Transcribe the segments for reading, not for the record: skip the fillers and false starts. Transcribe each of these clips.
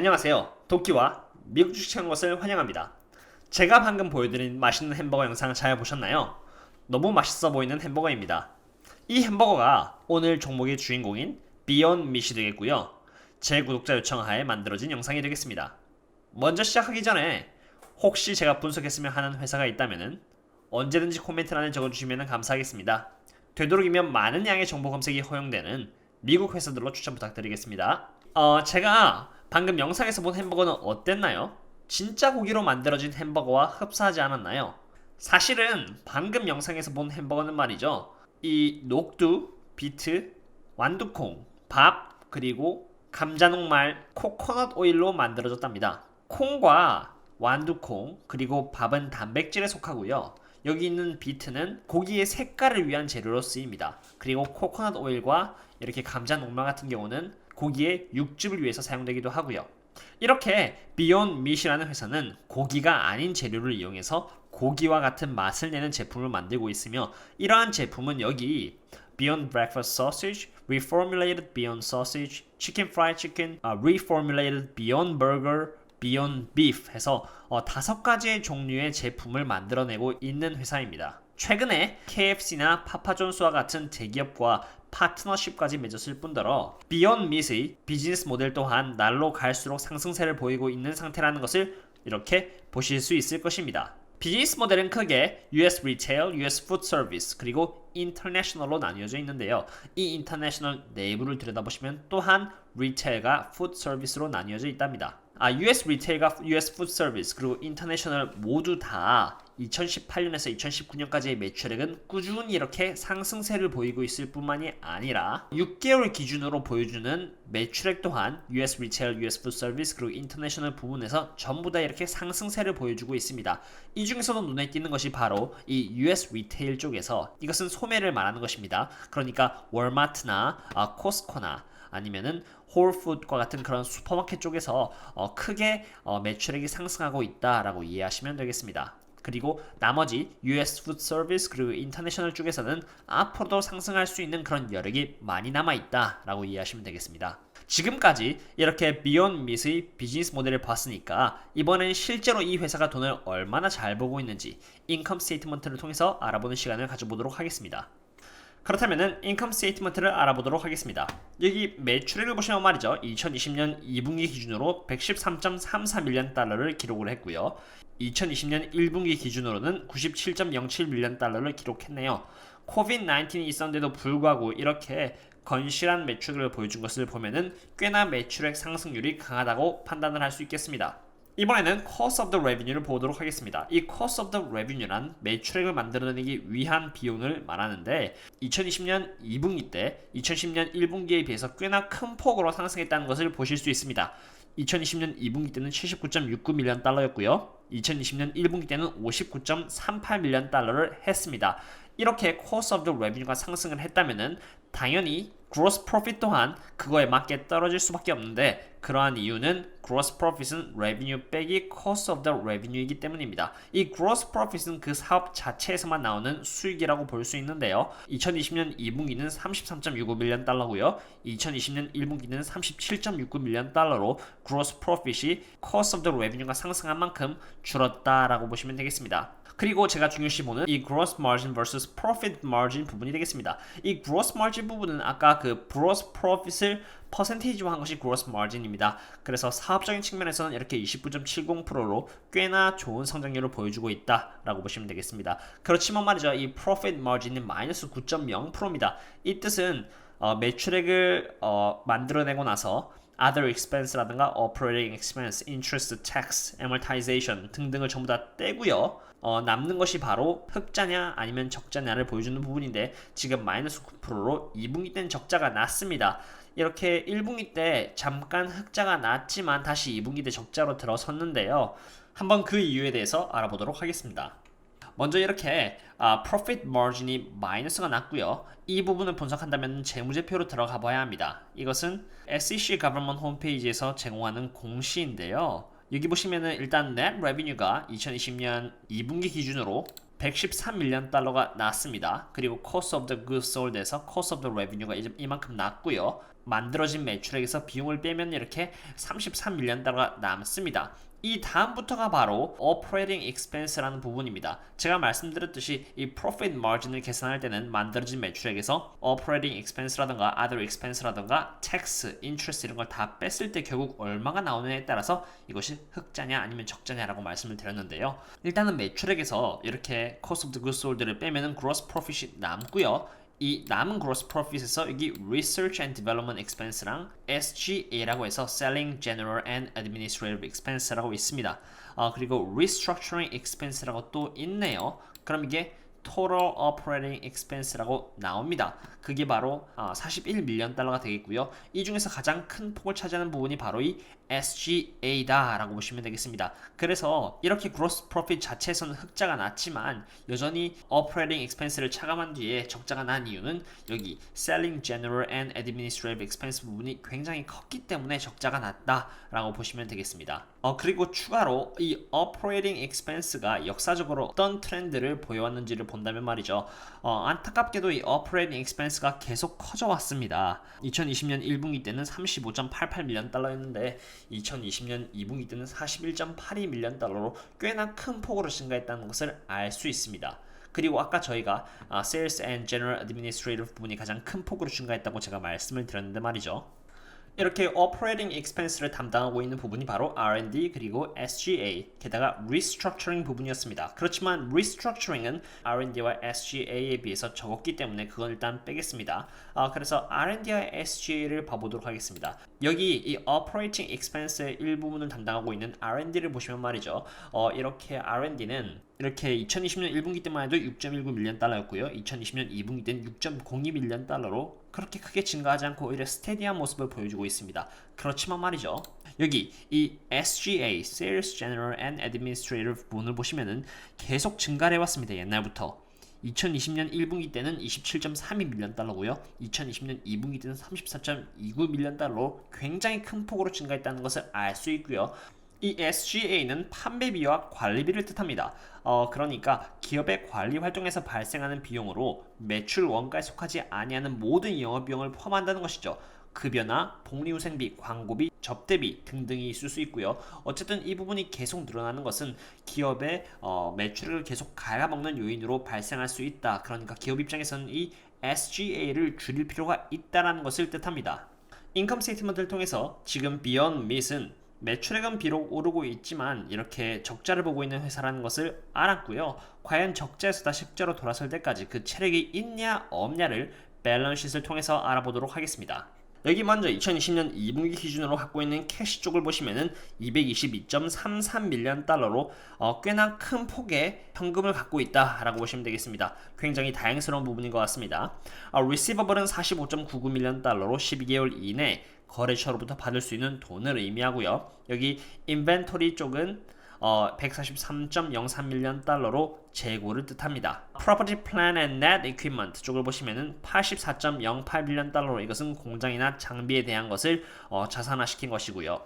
안녕하세요. 도끼와 미국 주식 찾는 것을 환영합니다. 제가 방금 보여드린 맛있는 햄버거 영상 잘 보셨나요? 너무 맛있어 보이는 햄버거입니다. 이 햄버거가 오늘 종목의 주인공인 비욘드 밋이 되겠고요. 제 구독자 요청하에 만들어진 영상이 되겠습니다. 먼저 시작하기 전에 혹시 제가 분석했으면 하는 회사가 있다면 언제든지 코멘트란에 적어주시면 감사하겠습니다. 되도록이면 많은 양의 정보 검색이 허용되는 미국 회사들로 추천 부탁드리겠습니다. 제가 방금 영상에서 본 햄버거는 어땠나요? 진짜 고기로 만들어진 햄버거와 흡사하지 않았나요? 사실은 방금 영상에서 본 햄버거는 말이죠. 이 녹두, 비트, 완두콩, 밥, 그리고 감자녹말, 코코넛 오일로 만들어졌답니다. 콩과 완두콩, 그리고 밥은 단백질에 속하고요. 여기 있는 비트는 고기의 색깔을 위한 재료로 쓰입니다. 그리고 코코넛 오일과 이렇게 감자 녹말 같은 경우는 고기의 육즙을 위해서 사용되기도 하고요. 이렇게 비욘드 밋이라는 회사는 고기가 아닌 재료를 이용해서 고기와 같은 맛을 내는 제품을 만들고 있으며 이러한 제품은 여기 Beyond Breakfast Sausage, Reformulated Beyond Sausage, Chicken Fried Chicken, Reformulated Beyond Burger, Beyond Beef 해서 5가지의 종류의 제품을 만들어내고 있는 회사입니다. 최근에 KFC나 파파존스와 같은 대기업과 파트너십까지 맺었을 뿐더러 비욘드 밋의 비즈니스 모델 또한 날로 갈수록 상승세를 보이고 있는 상태라는 것을 이렇게 보실 수 있을 것입니다. 비즈니스 모델은 크게 US 리테일, US 푸드 서비스, 그리고 인터내셔널로 나뉘어져 있는데요. 이 인터내셔널 내부를 들여다보시면 또한 리테일과 푸드 서비스로 나뉘어져 있답니다. US 리테일과 US 푸드 서비스 그리고 인터내셔널 모두 다 2018년에서 2019년까지의 매출액은 꾸준히 이렇게 상승세를 보이고 있을 뿐만이 아니라 6개월 기준으로 보여주는 매출액 또한 US 리테일, US 푸드 서비스 그리고 인터내셔널 부분에서 전부 다 이렇게 상승세를 보여주고 있습니다. 이 중에서도 눈에 띄는 것이 바로 이 US 리테일 쪽에서 이것은 소매를 말하는 것입니다. 그러니까 월마트나 코스코나 아니면은 홀푸드과 같은 그런 슈퍼마켓 쪽에서 크게 매출액이 상승하고 있다라고 이해하시면 되겠습니다. 그리고 나머지 US 푸드 서비스 그리고 인터내셔널 쪽에서는 앞으로도 상승할 수 있는 그런 여력이 많이 남아있다라고 이해하시면 되겠습니다. 지금까지 이렇게 비욘드 밋의 비즈니스 모델을 봤으니까 이번엔 실제로 이 회사가 돈을 얼마나 잘 벌고 있는지 인컴 스테이트먼트를 통해서 알아보는 시간을 가져보도록 하겠습니다. 그렇다면은 인컴 스테이트먼트를 알아보도록 하겠습니다. 여기 매출액을 보시면 말이죠. 2020년 2분기 기준으로 113.34밀리언 달러를 기록을 했고요. 2020년 1분기 기준으로는 97.07밀리언 달러를 기록했네요. 코비드-19이 있었는데도 불구하고 이렇게 건실한 매출을 보여준 것을 보면은 꽤나 매출액 상승률이 강하다고 판단을 할 수 있겠습니다. 이번에는 Cost of the Revenue를 보도록 하겠습니다. 이 Cost of the Revenue란 매출액을 만들어내기 위한 비용을 말하는데 2020년 2분기 때 2010년 1분기에 비해서 꽤나 큰 폭으로 상승했다는 것을 보실 수 있습니다. 2020년 2분기 때는 79.69밀리언 달러였고요. 2020년 1분기 때는 59.38밀리언 달러를 했습니다. 이렇게 Cost of the Revenue가 상승을 했다면은 당연히 Gross Profit 또한 그거에 맞게 떨어질 수밖에 없는데 그러한 이유는 Gross Profit은 Revenue 빼기 Cost of the Revenue이기 때문입니다. 이 Gross Profit은 그 사업 자체에서만 나오는 수익이라고 볼 수 있는데요. 2020년 2분기는 33.65밀리언 달러고요. 2020년 1분기는 37.69밀리언 달러로 Gross Profit이 Cost of the Revenue가 상승한 만큼 줄었다라고 보시면 되겠습니다. 그리고 제가 중요시 보는 이 gross margin vs profit margin 부분이 되겠습니다. 이 gross margin 부분은 아까 그 gross profit을 퍼센테이지화한 것이 gross margin입니다. 그래서 사업적인 측면에서는 이렇게 29.70%로 꽤나 좋은 성장률을 보여주고 있다라고 보시면 되겠습니다. 그렇지만 말이죠. 이 profit margin은 마이너스 9.0%입니다. 이 뜻은 매출액을 만들어내고 나서 other expense라든가 operating expense, interest, tax, amortization 등등을 전부 다 떼고요. 남는 것이 바로 흑자냐 아니면 적자냐를 보여주는 부분인데 지금 마이너스 9%로 2분기 때는 적자가 났습니다. 이렇게 1분기 때 잠깐 흑자가 났지만 다시 2분기 때 적자로 들어섰는데요. 한번 그 이유에 대해서 알아보도록 하겠습니다. 먼저 이렇게 profit margin이 마이너스가 났고요. 이 부분을 분석한다면 재무제표로 들어가 봐야 합니다. 이것은 SEC government 홈페이지에서 제공하는 공시인데요. 여기 보시면은 일단 net revenue가 2020년 2분기 기준으로 113밀리언 달러가 났습니다. 그리고 cost of the goods sold에서 cost of the revenue가 이만큼 났고요. 만들어진 매출액에서 비용을 빼면 이렇게 33밀리언 달러가 남습니다. 이 다음부터가 바로 operating expense라는 부분입니다. 제가 말씀드렸듯이 이 profit margin을 계산할 때는 만들어진 매출액에서 operating expense라든가 other expense라든가 tax, interest 이런 걸 다 뺐을 때 결국 얼마가 나오느냐에 따라서 이것이 흑자냐 아니면 적자냐라고 말씀을 드렸는데요. 일단은 매출액에서 이렇게 cost of the goods sold를 빼면은 gross profit이 남고요. 이 남은 gross profit에서 여기 research and development expense랑 SGA라고 해서 selling, general and administrative expense라고 있습니다. 그리고 restructuring expense라고 또 있네요. 그럼 이게 total operating expense라고 나옵니다. 그게 바로 41밀리언 달러가 되겠고요. 이 중에서 가장 큰 폭을 차지하는 부분이 바로 이 SGA다 라고 보시면 되겠습니다. 그래서 이렇게 gross profit 자체에서는 흑자가 났지만 여전히 operating expense를 차감한 뒤에 적자가 난 이유는 여기 selling, general and administrative expense 부분이 굉장히 컸기 때문에 적자가 났다 라고 보시면 되겠습니다. 그리고 추가로 이 operating expense가 역사적으로 어떤 트렌드를 보여왔는지를 본다면 말이죠. 안타깝게도 이 operating expense가 계속 커져 왔습니다. 2020년 1분기 때는 35.88밀리언 달러였는데 2020년 2분기 때는 41.82밀리언 달러로 꽤나 큰 폭으로 증가했다는 것을 알 수 있습니다. 그리고 아까 저희가 Sales and General Administrative 부분이 가장 큰 폭으로 증가했다고 제가 말씀을 드렸는데 말이죠. 이렇게 operating expense를 담당하고 있는 부분이 바로 R&D 그리고 SGA 게다가 restructuring 부분이었습니다. 그렇지만 restructuring은 R&D와 SGA에 비해서 적었기 때문에 그건 일단 빼겠습니다. 그래서 R&D와 SGA를 봐보도록 하겠습니다. 여기 이 operating expense의 일부분을 담당하고 있는 R&D를 보시면 말이죠. 이렇게 R&D는 이렇게 2020년 1분기 때만 해도 6.19밀리언 달러였고요. 2020년 2분기 때는 6.02밀리언 달러로 그렇게 크게 증가하지 않고 오히려 스테디한 모습을 보여주고 있습니다. 그렇지만 말이죠. 여기 이 SGA, Sales General and Administrative 부분을 보시면은 계속 증가를 해왔습니다. 옛날부터. 2020년 1분기 때는 27.32밀리언 달러고요. 2020년 2분기 때는 34.29밀리언 달러로 굉장히 큰 폭으로 증가했다는 것을 알 수 있고요. 이 SGA는 판매비와 관리비를 뜻합니다. 그러니까 기업의 관리 활동에서 발생하는 비용으로 매출 원가에 속하지 아니하는 모든 영업비용을 포함한다는 것이죠. 급여나 복리후생비, 광고비, 접대비 등등이 있을 수 있고요. 어쨌든 이 부분이 계속 늘어나는 것은 기업의 매출을 계속 갉아먹는 요인으로 발생할 수 있다. 그러니까 기업 입장에서는 이 SGA를 줄일 필요가 있다는 것을 뜻합니다. 인컴 스테이트먼트를 통해서 지금 Beyond Meat은 매출액은 비록 오르고 있지만 이렇게 적자를 보고 있는 회사라는 것을 알았고요. 과연 적자에서 다시 흑자로 돌아설 때까지 그 체력이 있냐 없냐를 밸런스시트를 통해서 알아보도록 하겠습니다. 여기 먼저 2020년 2분기 기준으로 갖고 있는 캐시 쪽을 보시면은 222.33밀리언 달러로 꽤나 큰 폭의 현금을 갖고 있다라고 보시면 되겠습니다. 굉장히 다행스러운 부분인 것 같습니다. 리시버블은 45.99밀리언 달러로 12개월 이내 거래처로부터 받을 수 있는 돈을 의미하고요. 여기 인벤토리 쪽은 143.03밀리언 달러로 재고를 뜻합니다. Property, Plant and Net Equipment 쪽을 보시면은 84.08밀리언 달러로 이것은 공장이나 장비에 대한 것을 자산화시킨 것이고요.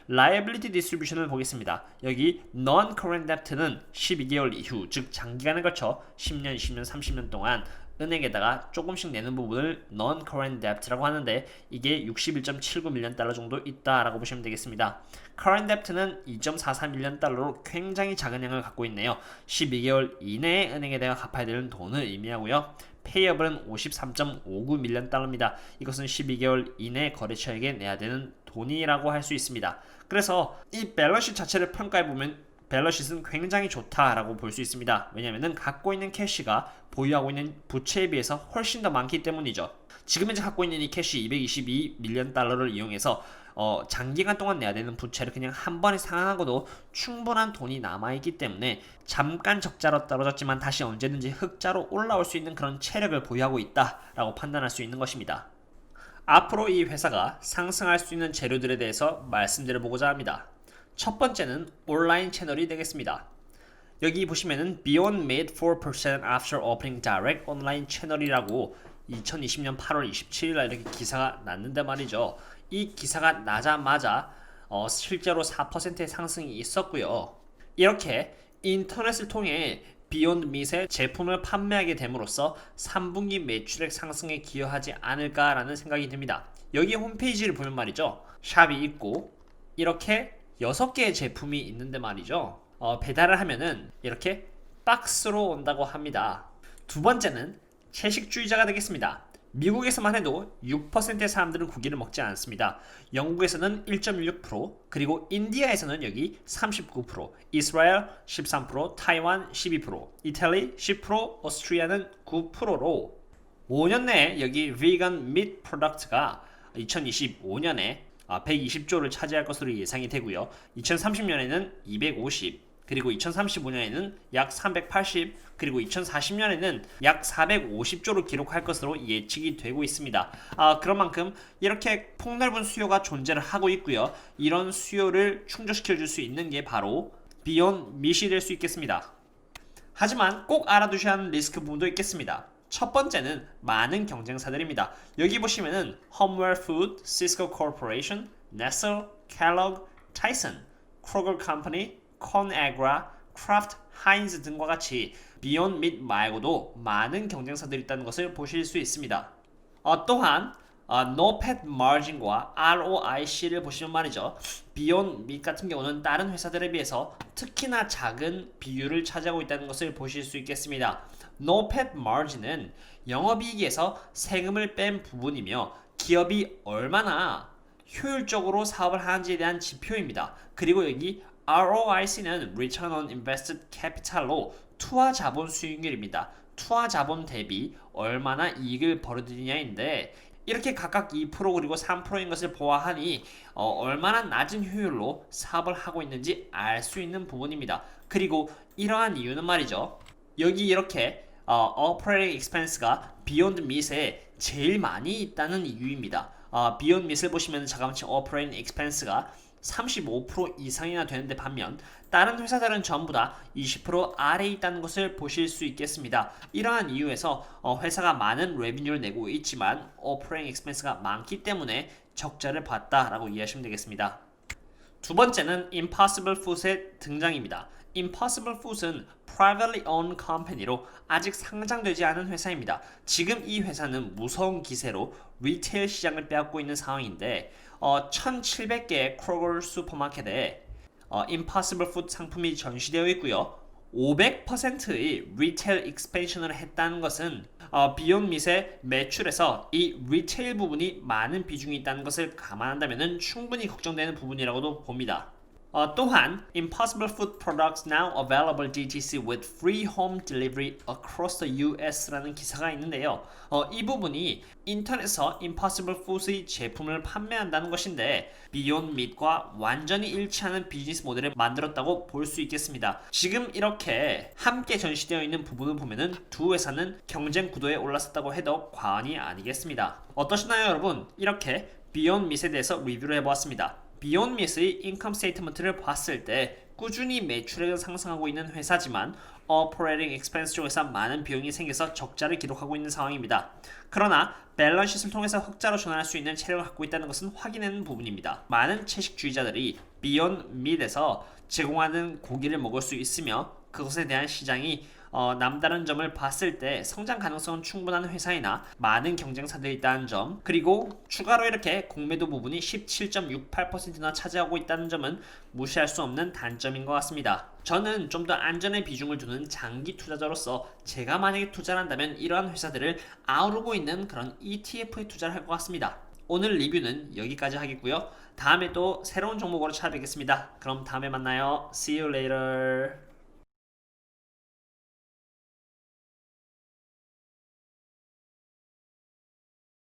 Liability Distribution을 보겠습니다. 여기 Non-Current Debt는 12개월 이후, 즉 장기간에 걸쳐 10년, 20년, 30년 동안 은행에다가 조금씩 내는 부분을 non-current debt라고 하는데 이게 61.79밀리언 달러 정도 있다라고 보시면 되겠습니다. current debt는 2.44밀리언 달러로 굉장히 작은 양을 갖고 있네요. 12개월 이내에 은행에다가 갚아야 되는 돈을 의미하고요. payable은 53.59밀리언 달러입니다. 이것은 12개월 이내 거래처에게 내야 되는 돈이라고 할 수 있습니다. 그래서 이 밸런스 자체를 평가해보면 밸런스시트는 굉장히 좋다라고 볼 수 있습니다. 왜냐하면 갖고 있는 캐시가 보유하고 있는 부채에 비해서 훨씬 더 많기 때문이죠. 지금 현재 갖고 있는 이 캐시 222밀리언 달러를 이용해서 장기간 동안 내야 되는 부채를 그냥 한 번에 상환하고도 충분한 돈이 남아있기 때문에 잠깐 적자로 떨어졌지만 다시 언제든지 흑자로 올라올 수 있는 그런 체력을 보유하고 있다라고 판단할 수 있는 것입니다. 앞으로 이 회사가 상승할 수 있는 재료들에 대해서 말씀드려보고자 합니다. 첫 번째는 온라인 채널이 되겠습니다. 여기 보시면은 Beyond made 4% after opening direct 온라인 채널이라고 2020년 8월 27일 날 이렇게 기사가 났는데 말이죠. 이 기사가 나자마자 실제로 4%의 상승이 있었고요. 이렇게 인터넷을 통해 비욘드 밋의 제품을 판매하게 됨으로써 3분기 매출액 상승에 기여하지 않을까라는 생각이 듭니다. 여기 홈페이지를 보면 말이죠. 샵이 있고 이렇게 6개의 제품이 있는데 말이죠. 배달을 하면은 이렇게 박스로 온다고 합니다. 두 번째는 채식주의자가 되겠습니다. 미국에서만 해도 6%의 사람들은 고기를 먹지 않습니다. 영국에서는 1.16%, 그리고 인디아에서는 여기 39%, 이스라엘 13%, 타이완 12%, 이탈리 10%, 오스트리아는 9%로 5년 내에 여기 비건 밋 프로덕트가 2025년에 120조를 차지할 것으로 예상이 되고요. 2030년에는 250, 그리고 2035년에는 약 380, 그리고 2040년에는 약 450조를 기록할 것으로 예측이 되고 있습니다. 그런 만큼 이렇게 폭넓은 수요가 존재를 하고 있고요. 이런 수요를 충족시켜 줄 수 있는 게 바로 비욘드 밋이 될 수 있겠습니다. 하지만 꼭 알아두셔야 하는 리스크 부분도 있겠습니다. 첫 번째는 많은 경쟁사들입니다. 여기 보시면은 홈웨어 푸드, 시스코 코퍼레이션, 네슬, 켈로그, 타이슨, 크로거 컴퍼니, 콘에그라, 크라프트, 하인즈 등과 같이 비욘드 밋 말고도 많은 경쟁사들이 있다는 것을 보실 수 있습니다. 또한 No Pet Margin과 ROIC를 보시면 말이죠. 비욘드 밋 같은 경우는 다른 회사들에 비해서 특히나 작은 비율을 차지하고 있다는 것을 보실 수 있겠습니다. No Pet Margin은 영업이익에서 세금을 뺀 부분이며 기업이 얼마나 효율적으로 사업을 하는지에 대한 지표입니다. 그리고 여기 ROIC는 Return on Invested Capital로 투하 자본 수익률입니다. 투하 자본 대비 얼마나 이익을 벌어들이냐인데 이렇게 각각 2% 그리고 3%인 것을 보아하니 얼마나 낮은 효율로 사업을 하고 있는지 알 수 있는 부분입니다. 그리고 이러한 이유는 말이죠. 여기 이렇게 Operating Expense가 Beyond Meat에 제일 많이 있다는 이유입니다. Beyond Meat을 보시면 자가마치 Operating Expense가 35% 이상이나 되는데 반면 다른 회사들은 전부 다 20% 아래에 있다는 것을 보실 수 있겠습니다. 이러한 이유에서 회사가 많은 레비뉴를 내고 있지만 오퍼레이팅 익스펜스가 많기 때문에 적자를 봤다라고 이해하시면 되겠습니다. 두 번째는 Impossible Foods의 등장입니다. Impossible Foods은 privately owned company로 아직 상장되지 않은 회사입니다. 지금 이 회사는 무서운 기세로 리테일 시장을 빼앗고 있는 상황인데 1700개의 크로거 슈퍼마켓에 Impossible Food 상품이 전시되어 있고요. 500%의 리테일 익스펜션을 했다는 것은 비욘드 밋의 매출에서 이 리테일 부분이 많은 비중이 있다는 것을 감안한다면 충분히 걱정되는 부분이라고도 봅니다. 또한 Impossible Food Products now available DTC with free home delivery across the US라는 기사가 있는데요. 이 부분이 인터넷에서 Impossible Foods의 제품을 판매한다는 것인데 비욘드 밋과 완전히 일치하는 비즈니스 모델을 만들었다고 볼 수 있겠습니다. 지금 이렇게 함께 전시되어 있는 부분을 보면은 두 회사는 경쟁 구도에 올랐었다고 해도 과언이 아니겠습니다. 어떠시나요, 여러분? 이렇게 비욘드 밋에 대해서 리뷰를 해보았습니다. 비욘드 밋의 인컴 스테이트먼트를 봤을 때 꾸준히 매출액은 상승하고 있는 회사지만 Operating Expense 쪽에서 많은 비용이 생겨서 적자를 기록하고 있는 상황입니다. 그러나 밸런스시트를 통해서 흑자로 전환할 수 있는 체력을 갖고 있다는 것은 확인하는 부분입니다. 많은 채식주의자들이 비욘드 밋에서 제공하는 고기를 먹을 수 있으며 그것에 대한 시장이 남다른 점을 봤을 때 성장 가능성은 충분한 회사이나 많은 경쟁사들이 있다는 점, 그리고 추가로 이렇게 공매도 부분이 17.68%나 차지하고 있다는 점은 무시할 수 없는 단점인 것 같습니다. 저는 좀 더 안전에 비중을 두는 장기 투자자로서 제가 만약에 투자를 한다면 이러한 회사들을 아우르고 있는 그런 ETF에 투자를 할 것 같습니다. 오늘 리뷰는 여기까지 하겠고요. 다음에 또 새로운 종목으로 찾아뵙겠습니다. 그럼 다음에 만나요. See you later.